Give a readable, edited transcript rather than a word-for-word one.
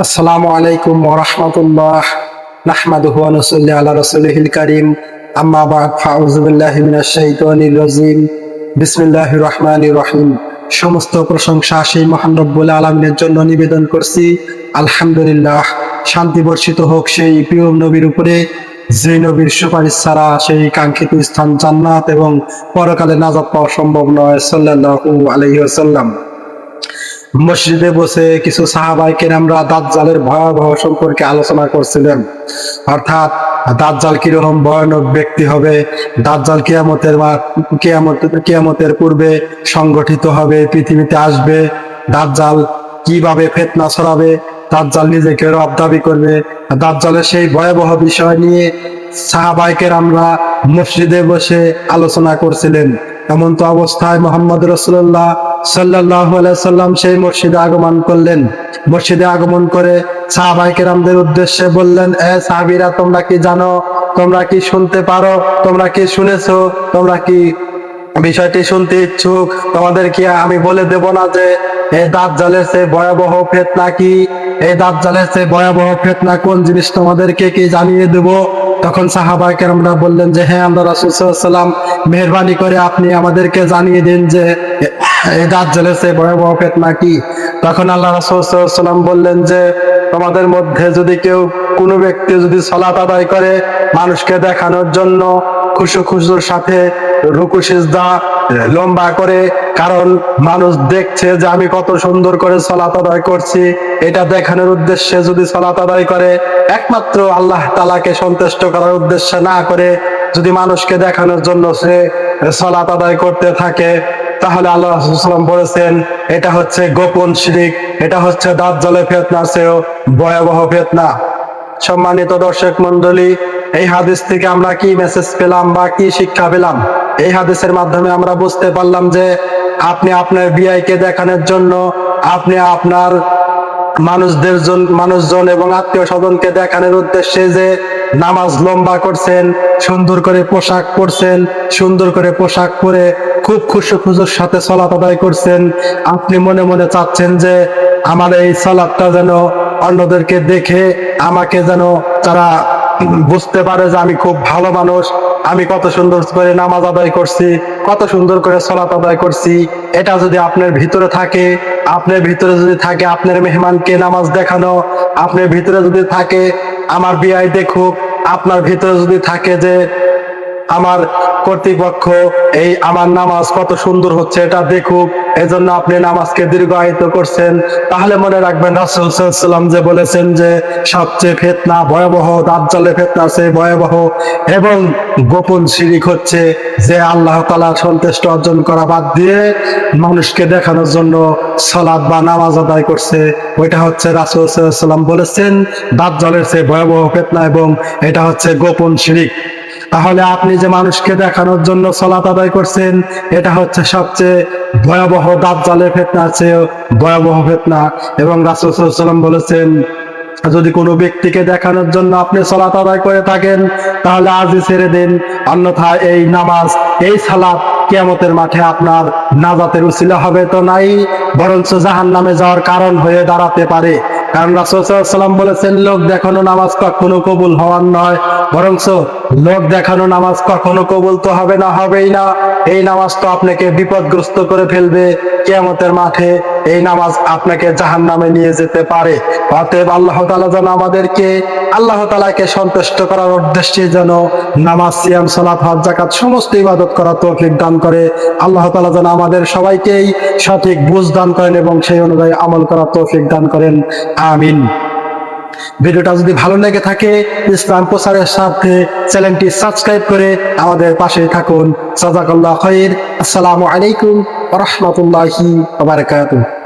আসসালামু আলাইকুম ওয়া রাহমাতুল্লাহ নাহমাদুহু ওয়া নুসাল্লি আলা রাসূলিহিল কারীম আম্মা বা'দ ফাউযু বিল্লাহি মিনাশ শাইতানির রাজীম বিসমিল্লাহির রহমানির রহিম। সমস্ত প্রশংসা সেই মহান রব্বুল আলামিনের জন্য নিবেদন করছি, আলহামদুলিল্লাহ। শান্তি বর্ষিত হোক সেই প্রিয় নবীর উপরে, যে নবীর সুপারিশ ছাড়া সেই কাঙ্ক্ষিত স্থান জান্নাত এবং পরকালে নাজাত পাওয়া সম্ভব নয়, সাল্লাল্লাহু আলাইহি ওয়াসাল্লাম। মসজিদে বসে কিছু সাহাবায়ে কেরামরা দাজ্জালের ভয়াবহ সম্পর্কে আলোচনা করছিলেন। অর্থাৎ দাজ্জাল কিরকম ভয়ানক ব্যক্তি হবে, দাজ্জাল কিয়ামতের পূর্বে সংগঠিত হবে, পৃথিবীতে আসবে, দাজ্জাল কিভাবে ফিতনা ছড়াবে, দাজ্জাল নিজেকে রব দাবি করবে। দাজ্জালের সেই ভয়াবহ বিষয় নিয়ে সাহাবায়ে কেরামরা মসজিদে বসে আলোচনা করছিলেন। এমন তো অবস্থায় মুহাম্মদ রাসূলুল্লাহ সাল্লাল্লাহু আলাইহি সাল্লাম সেই মসজিদে আগমন করলেন। মসজিদে আগমন করে সাহাবায়ে কেরামদের উদ্দেশ্যে বললেন, এ সাহাবীরা, তোমরা কি জানো, তোমরা কি শুনতে পারো, তোমরা কি শুনেছো, তোমরা কি বিষয়টি শুনতে ইচ্ছুক? তোমাদের কি আমি বলে দেব না যে এই দাজ্জালের চেয়ে ভয়াবহ ফিতনা কি, এই দাজ্জালের চেয়ে ভয়াবহ ফিতনা কোন জিনিস, তোমাদেরকে কি জানিয়ে দেব? তখন সাহাবায়ে কেরামরা বললেন যে হ্যাঁ, আমরা রাসূল সাল্লাল্লাহু আলাইহি ওয়াসাল্লাম, মেহেরবানি করে আপনি আমাদেরকে জানিয়ে দিন যে এই দাজ্জালের চেয়ে ভয়াবহ ফিতনা কি। তখন আল্লাহ রাসূল সাল্লাল্লাহু আলাইহি ওয়াসাল্লাম বললেন যে তোমাদের মধ্যে যদি কোনো ব্যক্তি যদি সালাত আদায় করে মানুষকে দেখানোর জন্য, খুশুর সাথে রুকু সিজদা লম্বা করে, কারণ মানুষ দেখছে যে আমি কত সুন্দর করে সালাত আদায় করছি, এটা দেখানোর উদ্দেশ্যে যদি সালাত আদায় করে, একমাত্র আল্লাহ তাআলাকে সন্তুষ্ট করার উদ্দেশ্যে না করে যদি মানুষকে দেখানোর জন্য সে সালাত আদায় করতে থাকে, তাহলে আল্লাহ রাসূল সাল্লাল্লাহু আলাইহি ওয়াসাল্লাম বলেছেন এটা হচ্ছে গোপন শিরক, এটা হচ্ছে দাজ্জালের ফিতনার চেয়েও ভয়াবহ ফিতনা। সম্মানিত দর্শক মণ্ডলী, এই হাদিস থেকে আমরা কি মেসেজ পেলাম বা কি শিক্ষা পেলাম? এই হাদিসের মাধ্যমে আমরা বুঝতে পারলাম যে আপনি আপনার বিআইকে দেখানোর জন্য, আপনি আপনার মানুষজন এবং আত্মীয় স্বজনকে দেখানোর উদ্দেশ্যে যে নামাজ লম্বা করছেন, সুন্দর করে পোশাক পরছেন, সুন্দর করে পোশাক পরে খুব খুশুর সাথে সালাত আদায় করছেন, আপনি মনে মনে চাচ্ছেন যে আমার এই সালাতটা যেন অন্যদেরকে দেখে আমাকে যেন তারা বুঝতে পারে যে আমি খুব ভালো মানুষ, আমি কত সুন্দর করে নামাজ আদায় করছি, কত সুন্দর করে সালাত আদায় করছি। এটা যদি আপনার ভিতরে থাকে, আপনার ভিতরে যদি থাকে আপনার মেহমানকে নামাজ দেখানো, আপনার ভিতরে যদি থাকে আমার বিআই দেখুক, আপনার ভিতরে যদি থাকে যে আমার কর্তৃপক্ষ এই আমার নামাজ কত সুন্দর হচ্ছে এটা দেখুক, এজন্য আপনি নামাজকে দীর্ঘায়িত করছেন, তাহলে মনে রাখবেন রাসূল সাল্লাল্লাহু আলাইহি ওয়াসাল্লাম যে বলেছেন যে সবচেয়ে ফিতনা ভয়াবহ, দাজ্জালের ফিতনা চেয়ে ভয়াবহ এবং গোপন শিরক হচ্ছে যে আল্লাহ তাআলার সন্তুষ্টি অর্জন করা বাদ দিয়ে মানুষকে দেখানোর জন্য সালাত বা নামাজ আদায় করছে। ওইটা হচ্ছে রাসূল সাল্লাল্লাহু আলাইহি ওয়াসাল্লাম বলেছেন দাজ্জালের চেয়ে ভয়াবহ ফিতনা এবং এটা হচ্ছে গোপন শিরক। তাহলে আপনি যে মানুষকে দেখানোর জন্য সালাত আদায় করছেন, এটা হচ্ছে সবচেয়ে ভয়াবহ, দাজ্জালের ফিতনার চেয়ে ভয়াবহ ফিতনা। এবং রাসূল সাল্লাল্লাহু আলাইহি ওয়াসাল্লাম বলেছেন যদি কোনো ব্যক্তিকে দেখানোর জন্য আপনি সালাত আদায় করে থাকেন তাহলে আজই ছেড়ে দিন, অন্যথায় এই নামাজ, এই সালাত কিয়ামতের মাঠে আপনার নাজাতের উসিলা হবে তো নাই, বরঞ্চ জাহান্নামে যাওয়ার কারণ হয়ে দাঁড়াতে পারে। কারণ রাসূল সাল্লাল্লাহু আলাইহি ওয়াসাল্লাম বলেছেন লোক দেখানো নামাজ কখনো কবুল হওয়ার নয়, বরঞ্চ লোক দেখানো নামাজ কখনো কবুল তো হবে না, হবেই না। এই নামাজ তো আপনাকে বিপদগ্রস্ত করে ফেলবে কিয়ামতের মাঠে, এই নামাজ আপনাকে জাহান্নামে নিয়ে যেতে পারে। অতএব আল্লাহ তাআলা যেন আমাদেরকে আল্লাহ তাআলাকে সন্তুষ্ট করার উদ্দেশ্যে যেন নামাজ, সিয়াম, সালাত, হজ, যাকাত সমস্ত ইবাদত করার তৌফিক দান করে। আল্লাহ তাআলা যেন আমাদের সবাইকেই সঠিক বুঝ দান করেন এবং সেই অনুযায়ী আমল করার তৌফিক দান করেন, আমিন। ভিডিওটা যদি ভালো লেগে থাকে ইসলাম প্রচারের স্বার্থে চ্যানেলটি সাবস্ক্রাইব করে আমাদের পাশে থাকুন। জাযাকাল্লাহু খাইর। আসসালামু আলাইকুম ওয়া রাহমাতুল্লাহি ওয়া বারাকাতুহু।